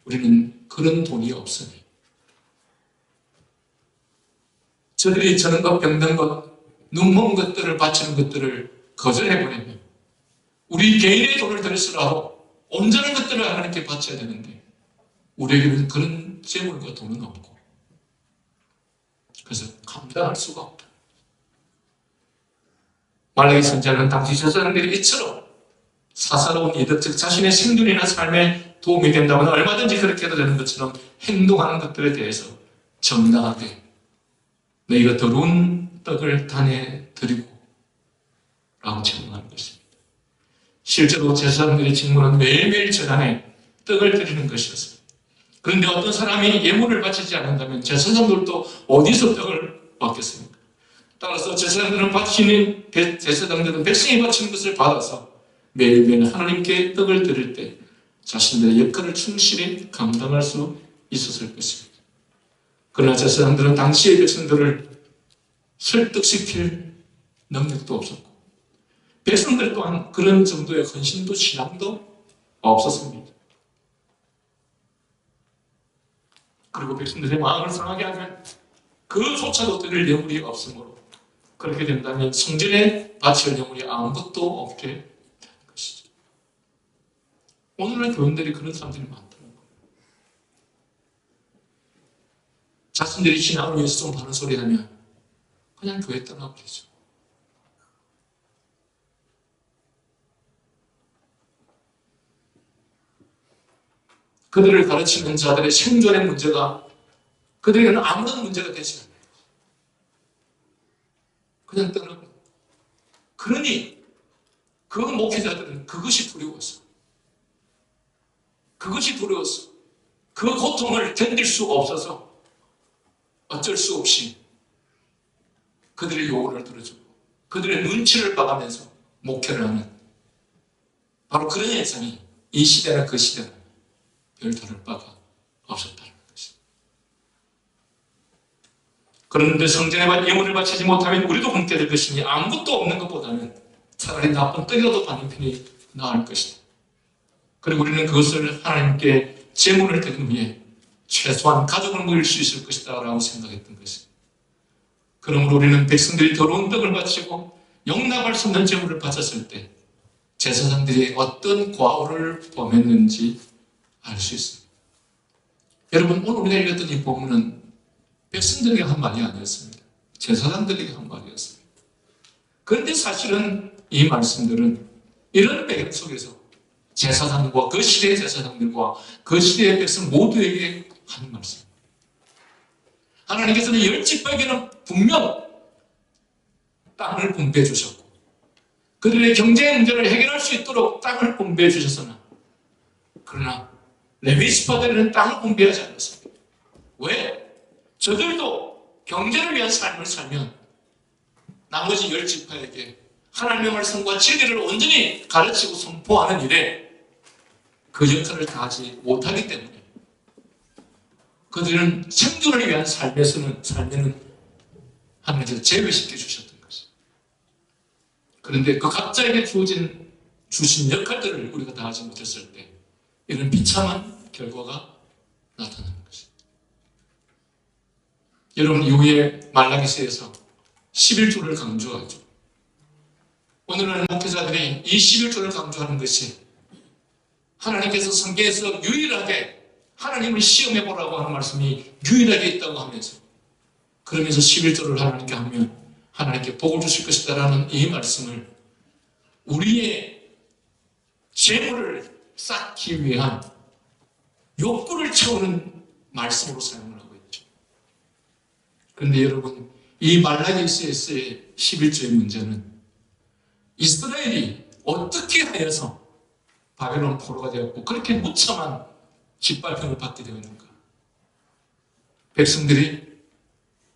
우리는 그런 돈이 없으니 저들이 저는 것, 병든 것, 눈먼 것들을 바치는 것들을 거절해버리면 우리 개인의 돈을 들였으라도 온전한 것들을 하나님께 바쳐야 되는데 우리에게는 그런 재물과 돈은 없고 그래서 감당할 수가 없다. 말라기 선지자는 당시 제사장들이 이처럼 사사로운 이득, 즉 자신의 생존이나 삶에 도움이 된다면 얼마든지 그렇게 해도 되는 것처럼 행동하는 것들에 대해서 정당하게 너희가 더러운 떡을 단에 드리고 라고 책망하는 것입니다. 실제로 제사장들의 직무는 매일매일 제단에 떡을 드리는 것이었습니다. 그런데 어떤 사람이 예물을 바치지 않는다면 제사장들도 어디서 떡을 받겠습니까? 따라서 제사장들은 제사장들은 백성이 바치는 것을 받아서 매일매일 하나님께 떡을 드릴 때 자신들의 역할을 충실히 감당할 수 있었을 것입니다. 그러나 제사장들은 당시의 백성들을 설득시킬 능력도 없었고 백성들 또한 그런 정도의 헌신도 신앙도 없었습니다. 그리고 백성들의 마음을 상하게 하면 그조차도 드릴 예물이 없으므로 그렇게 된다면 성전에 바칠 예물이 아무것도 없게 되는 것이죠. 오늘날 교인들이 그런 사람들이 많더라고요. 자신들이 신앙을 위해서 좀 하는 소리 하면 그냥 교회 떠나버리죠. 그들을 가르치는 자들의 생존의 문제가 그들에게는 아무런 문제가 되지 않아요. 그냥 떠나고. 그러니 그 목회자들은 그것이 두려웠어. 그것이 두려웠어. 그 고통을 견딜 수 없어서 어쩔 수 없이 그들의 요구를 들어주고 그들의 눈치를 봐가면서 목회를 하는 바로 그런 현상이 이 시대나 그 시대나 별 다를 바가 없었다는 것입니다. 그런데 성전에 예물을 바치지 못하면 우리도 굶게 될 것이니 아무것도 없는 것보다는 차라리 나쁜 떡이라도 받는 편이 나을 것이다. 그리고 우리는 그것을 하나님께 제물을 드린 후에 최소한 가족을 먹일 수 있을 것이다 라고 생각했던 것입니다. 그러므로 우리는 백성들이 더러운 떡을 바치고 용납할 수 없는 제물을 바쳤을 때 제사장들이 어떤 과오를 범했는지 알 수 있습니다. 여러분, 오늘 우리가 읽었던 이 본문은 백성들에게 한 말이 아니었습니다. 제사장들에게 한 말이었습니다. 그런데 사실은 이 말씀들은 이런 배경 속에서 제사장과 그 시대의 제사장들과 그 시대의 백성 모두에게 하는 말씀입니다. 하나님께서는 열 지파에게는 분명 땅을 분배해 주셨고 그들의 경제 문제를 해결할 수 있도록 땅을 분배해 주셨으나 그러나 레위 지파들은 땅을 분배하지 않았습니다. 왜? 저들도 경제를 위한 삶을 살면 나머지 열 지파에게 하나님의 말씀과 진리를 온전히 가르치고 선포하는 일에 그 역할을 다하지 못하기 때문에 그들은 생존을 위한 삶에는 하나님께서 제외시켜 주셨던 것입니다. 그런데 그 각자에게 주신 역할들을 우리가 다하지 못했을 때 이런 비참한 결과가 나타나는 것입니다. 여러분, 이후에 말라기서에서 11조를 강조하죠. 오늘날 목회자들이 이 11조를 강조하는 것이 하나님께서 성경에서 유일하게 하나님을 시험해보라고 하는 말씀이 유일하게 있다고 하면서 그러면서 11조를 하나님께 하면 하나님께 복을 주실 것이다 라는 이 말씀을 우리의 재물을 쌓기 위한 욕구를 채우는 말씀으로 사용을 하고 있죠. 그런데 여러분, 이 말라기서에서의 11조의 문제는 이스라엘이 어떻게 하여서 바벨론 포로가 되었고 그렇게 무참한 짓밟힘을 받게 되었는가? 백성들이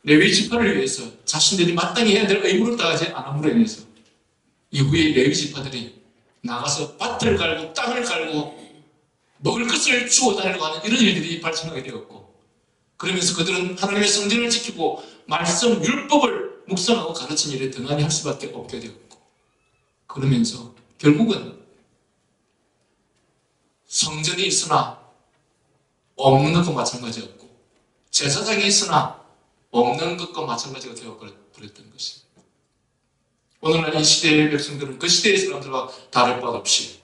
레위 지파를 위해서 자신들이 마땅히 해야 될 의무를 다하지 않음으로 인해서 이후에 레위 지파들이 나가서 밭을 갈고 땅을 갈고 먹을 것을 주워 다니려고 하는 이런 일들이 발생하게 되었고 그러면서 그들은 하나님의 성전을 지키고 말씀, 율법을 묵상하고 가르치는 일에 등한히 할 수밖에 없게 되었고 그러면서 결국은 성전이 있으나 없는 것과 마찬가지였고 제사장이 있으나 없는 것과 마찬가지가 되어버렸던 것입니다. 오늘날 이 시대의 백성들은 그 시대의 사람들과 다를 바 없이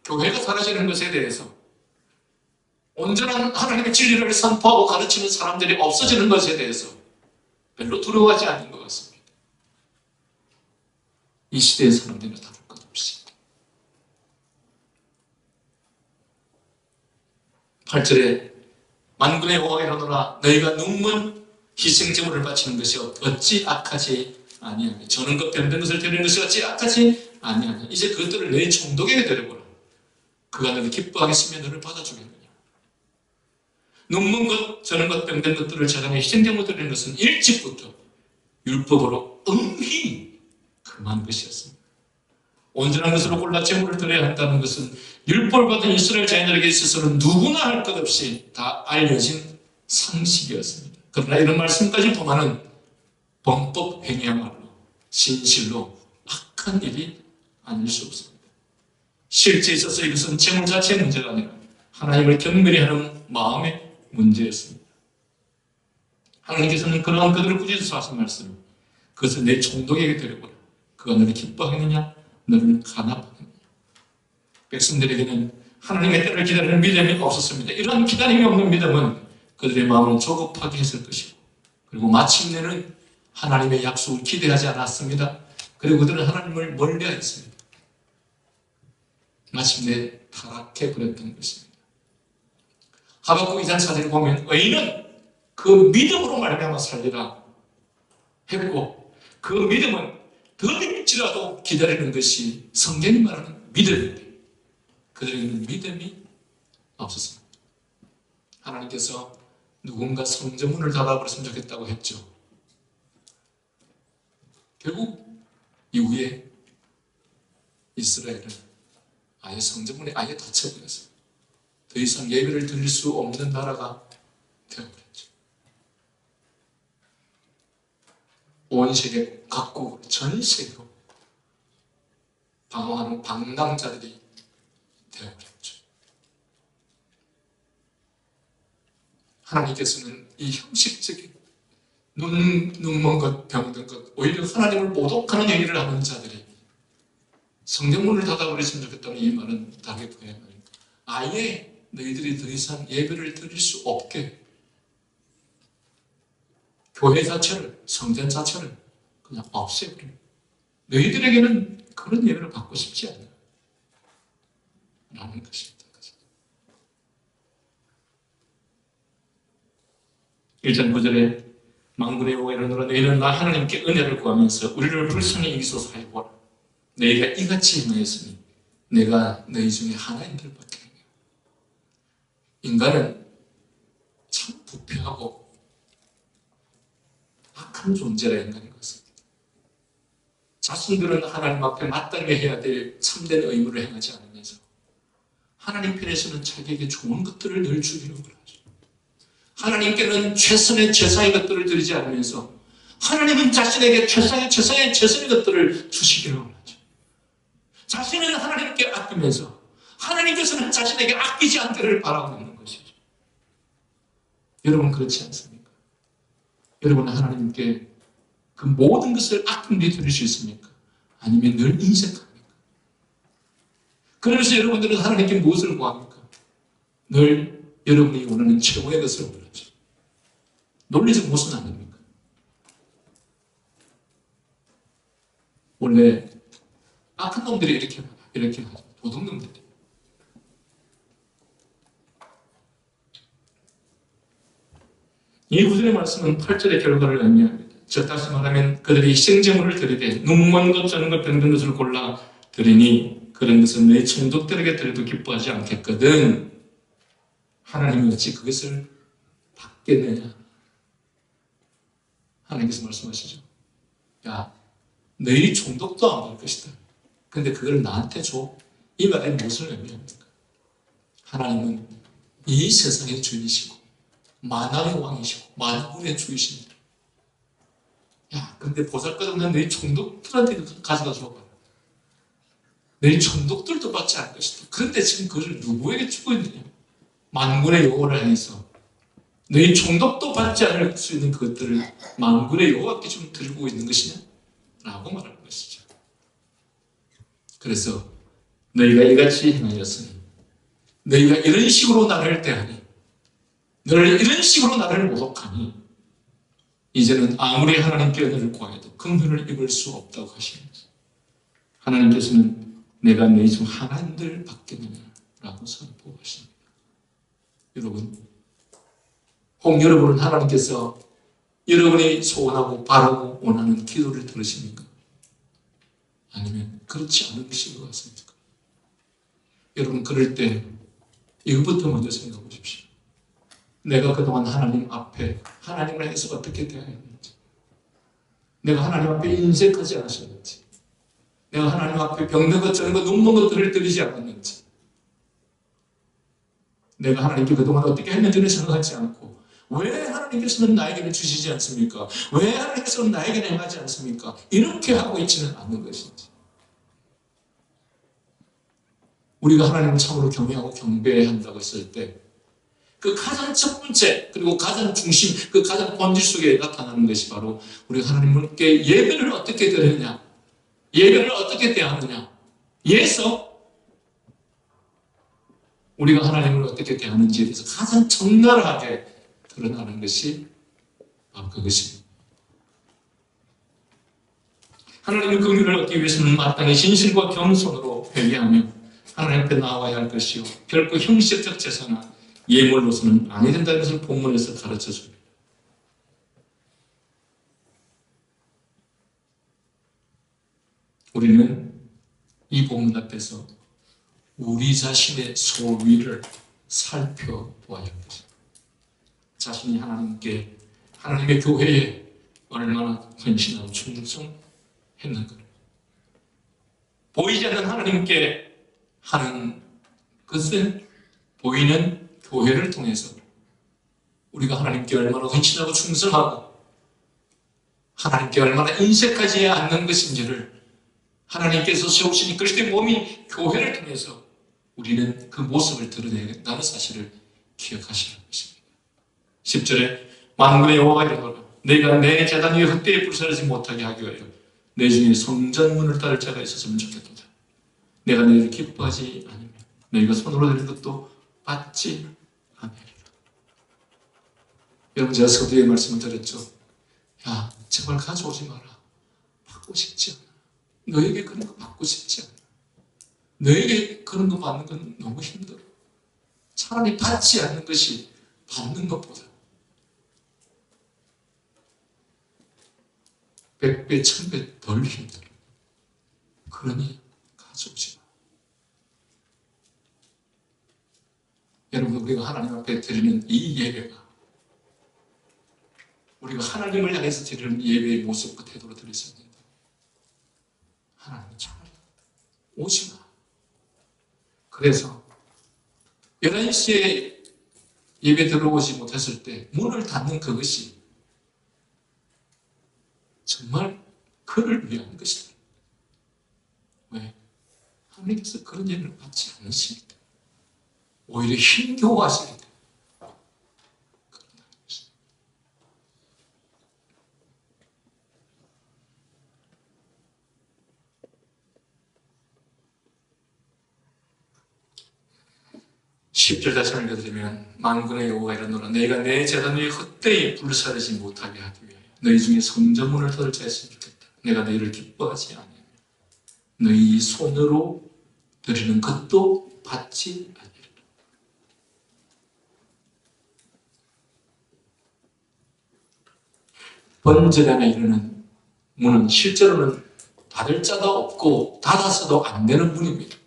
교회가 사라지는 것에 대해서, 온전한 하나님의 진리를 선포하고 가르치는 사람들이 없어지는 것에 대해서 별로 두려워하지 않는 것 같습니다. 이 시대의 사람들과 다를 것 없이. 8절에 만군의 여호와가 이르노라 너희가 눈먼 희생제물을 바치는 것이 어찌 악하지 아니하며 저는 것 병든 것을 드리는 것이 어찌 악하지 아니하냐. 이제 그것들을 너희 총독에게 드려보라. 그가 너를 기뻐하겠으며 너를 받아주겠느냐. 눈먼 것, 저는 것, 병든 것들을 제단에 희생제물을 드리는 것은 일찍부터 율법으로 엄히 금한 것이었습니다. 온전한 것으로 골라 제물을 드려야 한다는 것은 율법을 받은 이스라엘 자녀들에게 있어서는 누구나 할 것 없이 다 알려진 상식이었습니다. 그러나 이런 말씀까지 범하는 범법 행위야말로 진실로 악한 일이 아닐 수 없습니다. 실제 있어서 이것은 제물 자체의 문제가 아니라 하나님을 경멸히 하는 마음의 문제였습니다. 하나님께서는 그러한 그들을 꾸짖어서 하신 말씀을, 그것을 내 총독에게 드려보라. 그가 너를 기뻐하느냐 너를 간합하느냐. 백성들에게는 하나님의 때를 기다리는 믿음이 없었습니다. 이러한 기다림이 없는 믿음은 그들의 마음을 조급하게 했을 것이고, 그리고 마침내는 하나님의 약속을 기대하지 않았습니다. 그리고 그들은 하나님을 멀리하였습니다. 마침내 타락해버렸던 것입니다. 하박국 2장 4절을 보면 의인은 그 믿음으로 말미암아 살리라 했고, 그 믿음은 더딜지라도 기다리는 것이 성경이 말하는 믿음인데 그들에게는 믿음이 없었습니다. 하나님께서 누군가 성전문을 닫아버렸으면 좋겠다고 했죠. 결국 이후에 이스라엘은 아예 성전문이 아예 닫혀버렸어요. 더 이상 예배를 드릴 수 없는 나라가 되어버렸죠. 온 세계 각국 전 세계로 방황하는 방랑자들이 되어버렸죠. 하나님께서는 이 형식적인 눈먼 것, 병든 것, 오히려 하나님을 모독하는 행위를 하는 자들이 성경문을 닫아버렸으면 좋겠다는 이 말은 다르게 보여야 합니다. 아예 너희들이 더 이상 예배를 드릴 수 없게 교회 자체를, 성전 자체를 그냥 없애버려. 너희들에게는 그런 예배를 받고 싶지 않아 라는 것입니다. 1장 9절에 만군의 여호와가 이르노라 너희는 나 하나님께 은혜를 구하면서 우리를 불쌍히 여기소서 하여보라. 너희가 이같이 행하였으니 내가 너희 중에 하나님들 밖에 아니야. 인간은 참 부패하고 악한 존재라 인간인 것입니다. 자신들은 하나님 앞에 마땅히 해야 될 참된 의무를 행하지 않으면서 하나님 편에서는 자기에게 좋은 것들을 늘 주기로 하죠. 하나님께는 최선의 최상의 것들을 드리지 않으면서 하나님은 자신에게 최선의 것들을 주시기로 하죠. 자신은 하나님께 아끼면서 하나님께서는 자신에게 아끼지 않기를 바라고 있는 것이죠. 여러분 그렇지 않습니까? 여러분은 하나님께 그 모든 것을 아낌없이 드릴 수 있습니까? 아니면 늘 인색합니까? 그러면서 여러분들은 하나님께 무엇을 구합니까? 늘 여러분이 원하는 최고의 것을 원하죠. 논리적 무엇은 아닙니까? 원래 악한 놈들이 이렇게 하죠. 도둑놈들이. 이 구절의 말씀은 8절의 결과를 의미합니다. 즉 다시 말하면 그들이 희생제물을 드리되 눈먼 것, 저는 것, 병든 것을 골라 드리니 그런 것은 내 총독들에게 드려도 기뻐하지 않겠거든. 하나님이 어찌 그것을 받겠느냐. 하나님께서 말씀하시죠. 야, 너희 총독도 안 받을 것이다. 근데 그걸 나한테 줘. 이 말에 무엇을 의미합니까? 하나님은 이 세상의 주인이시고 만왕의 왕이시고 만군의 주이십니다. 야, 근데 보잘것없는 너희 총독들한테 가져다 줘봐. 너희 총독들도 받지 않을 것이다. 그런데 지금 그걸 누구에게 주고 있느냐? 만군의 여호와를 향해서 너희 총독도 받지 않을 수 있는 그것들을 만군의 여호와께 좀 들고 있는 것이냐? 라고 말하는 것이죠. 그래서 너희가 이같이 행하였으니, 너희가 이런 식으로 나를 대하니, 너를 이런 식으로 나를 모독하니 이제는 아무리 하나님께 너를 구하여도 긍휼을 입을 수 없다고 하시면서 하나님께서는 내가 너희 중 하나님들 받겠느냐라고 선포하십니다. 여러분, 혹 여러분은 하나님께서 여러분이 소원하고 바라고 원하는 기도를 들으십니까? 아니면 그렇지 않은 것인 것 같습니까? 여러분, 그럴 때 이것부터 먼저 생각해 보십시오. 내가 그동안 하나님 앞에 하나님을 향해서 어떻게 대하였는지, 내가 하나님 앞에 인색하지 않으셨는지, 내가 하나님 앞에 병든 것 저런 것 눈먼 것들을 드리지 않았는지, 내가 하나님께 그동안 어떻게 했는지를 생각하지 않고 왜 하나님께서는 나에게는 주시지 않습니까? 왜 하나님께서는 나에게는 행하지 않습니까? 이렇게 하고 있지는 않는 것인지. 우리가 하나님을 참으로 경외하고 경배한다고 했을 때 그 가장 첫 번째, 그리고 가장 중심, 그 가장 본질 속에 나타나는 것이 바로 우리가 하나님께 예배를 어떻게 드리느냐, 예배를 어떻게 대하느냐, 예서 우리가 하나님을 어떻게 대하는지에 대해서 가장 적나라하게 드러나는 것이 바로 그것입니다. 하나님의 긍휼을 얻기 위해서는 마땅히 진실과 겸손으로 회개하며 하나님 앞에 나와야 할 것이요, 결코 형식적 제사나 예물로서는 아니 된다는 것을 본문에서 가르쳐 줍니다. 우리는 이 본문 앞에서 우리 자신의 소위를 살펴보아야 할 것입니다. 자신이 하나님께, 하나님의 교회에 얼마나 헌신하고 충성했는가. 보이지 않는 하나님께 하는 것은 보이는 교회를 통해서 우리가 하나님께 얼마나 헌신하고 충성하고 하나님께 얼마나 인색하지 않는 것인지를 하나님께서 세우신 그리스도의 몸인 교회를 통해서 우리는 그 모습을 드러낸다는 사실을 기억하시는 것입니다. 10절에 만군의 여호와가 이르노라, 내가 내 제단 위에 헛되이 불사르지 못하게 하기 위하여 내 중에 성전문을 따를 자가 있었으면 좋겠도다. 내가 너희를 기뻐하지 않으며 너희가 손으로 드린 것도 받지 않으리라. 여러분, 제가 서두에 말씀을 드렸죠. 야, 제발 가져오지 마라. 받고 싶지 않아. 너에게 그런 거 받고 싶지 않아. 너에게 그런 거 받는 건 너무 힘들어. 차라리 받지 않는 것이 받는 것보다 100배, 1000배 덜 힘들어. 그러니 가져오지 마. 여러분, 우리가 하나님 앞에 드리는 이 예배가 우리가 하나님을 향해서 드리는 예배의 모습과 태도로 드렸어야 된다. 하나님 차라리 오지 마. 그래서 11시에 예배 들어오지 못했을 때 문을 닫는 그것이 정말 그를 위한 것이다. 왜? 하나님께서 그런 예를 받지 않으시기 때문에 오히려 힘겨워하시기 때문에 그런다는 것입니다. 10절 다시 한번 읽어드리면 만군의 여호와가 이르노라, 내가 내 제단 위에 헛되이 불사르지 못하게 하기 위하여 너희 중에 성전문을 닫을 자 있으면 좋겠다. 내가 너희를 기뻐하지 아니하며 너희 손으로 드리는 것도 받지 아니하리라. 번제에 이르는 문은 실제로는 닫을 자가 없고 닫아서도 안 되는 문입니다.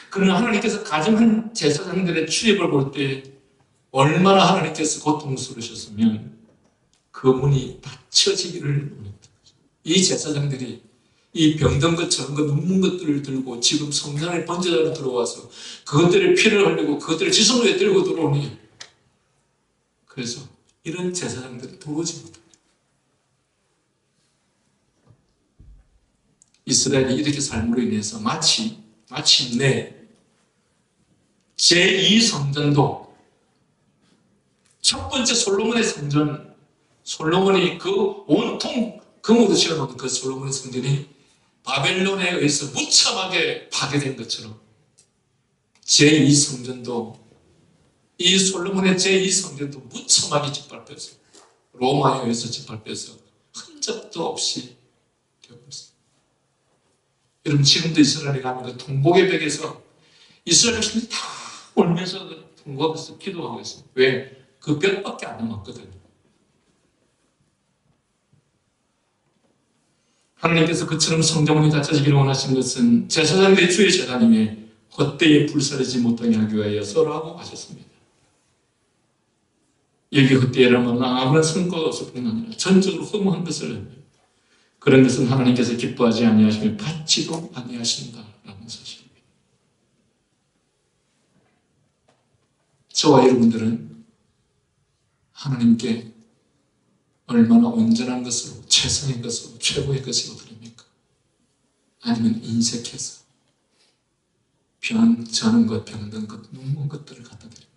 그러나 하나님께서 가정한 제사장들의 출입을 볼 때 얼마나 하나님께서 고통스러우셨으면 그 문이 닫혀지기를 원했다. 이 제사장들이 이 병든 것, 저런 것, 눈문 것들을 들고 지금 성전의 번제자로 들어와서 그것들의 피를 흘리고 그것들을 지성소에 들고 들어오니, 그래서 이런 제사장들이 들어오지 못합니다. 이스라엘이 이렇게 삶으로 인해서 마침내 제2성전도 첫 번째 솔로몬의 성전, 솔로몬이 그 온통 금으로 지어놓은 그 솔로몬의 성전이 바벨론에 의해서 무참하게 파괴된 것처럼 제2성전도, 이 솔로몬의 제2성전도 무참하게 짓밟혀서 로마에 의해서 짓밟혀서 흔적도 없이 되어버렸습니다. 여러분, 지금도 이스라엘에 가면 그 동복의 벽에서 이스라엘 백성들이 다 울면서 그 동복에서 기도하고 있어요. 왜? 그 벽밖에 안 남았거든요. 하나님께서 그처럼 성전문이 닫혀지기를 원하신 것은 제사장 내 주의 제단임에 헛되이 불사르지 못하게 하기 위하여서라고 하셨습니다. 여기 헛되이라면 아무런 성과가 없을 뿐 아니라 전적으로 허무한 것을, 그런 것은 하나님께서 기뻐하지 아니하시며 받지도 아니하신다라는 사실입니다. 저와 여러분들은 하나님께 얼마나 온전한 것으로, 최선의 것으로, 최고의 것으로 드립니까? 아니면 인색해서 저는 것, 병든 것, 눈먼 것들을 갖다 드립니까?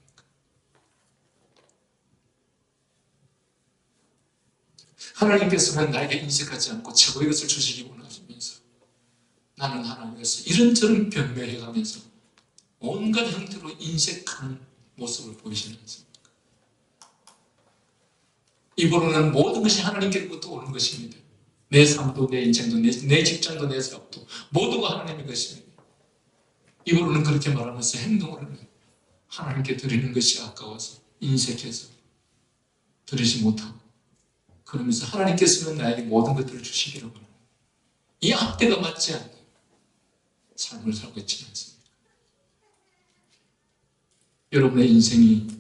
하나님께서는 나에게 인색하지 않고 최고의 것을 주시기 원하시면서 나는 하나님께서 이런저런 변명해가면서 온갖 형태로 인색하는 모습을 보이시는 것입니다. 입으로는 모든 것이 하나님께로부터 오는 것입니다. 내 삶도, 내 인생도, 내 직장도, 내 사업도 모두가 하나님의 것입니다. 입으로는 그렇게 말하면서 행동으로는 하나님께 드리는 것이 아까워서 인색해서 드리지 못하고, 그러면서 하나님께서는 나에게 모든 것들을 주시기로 합니다. 이 앞뒤가 맞지 않는 삶을 살고 있지 않습니까? 여러분의 인생이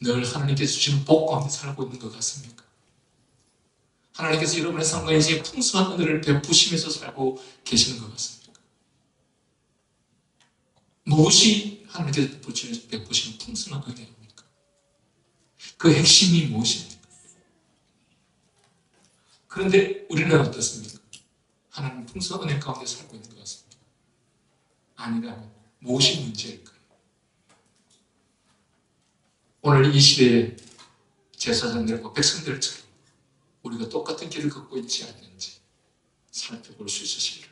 늘 하나님께서 주시는 복 가운데 살고 있는 것 같습니까? 하나님께서 여러분의 삶과 인생에 풍성한 은혜를 베푸시면서 살고 계시는 것 같습니까? 무엇이 하나님께서 베푸시는 풍성한 은혜입니까? 그 핵심이 무엇입니까? 그런데 우리는 어떻습니까? 하나님 풍성한 은혜 가운데 살고 있는 것 같습니다. 아니라면 무엇이 문제일까요? 오늘 이 시대의 제사장들과 백성들처럼 우리가 똑같은 길을 걷고 있지 않는지 살펴볼 수 있으시기를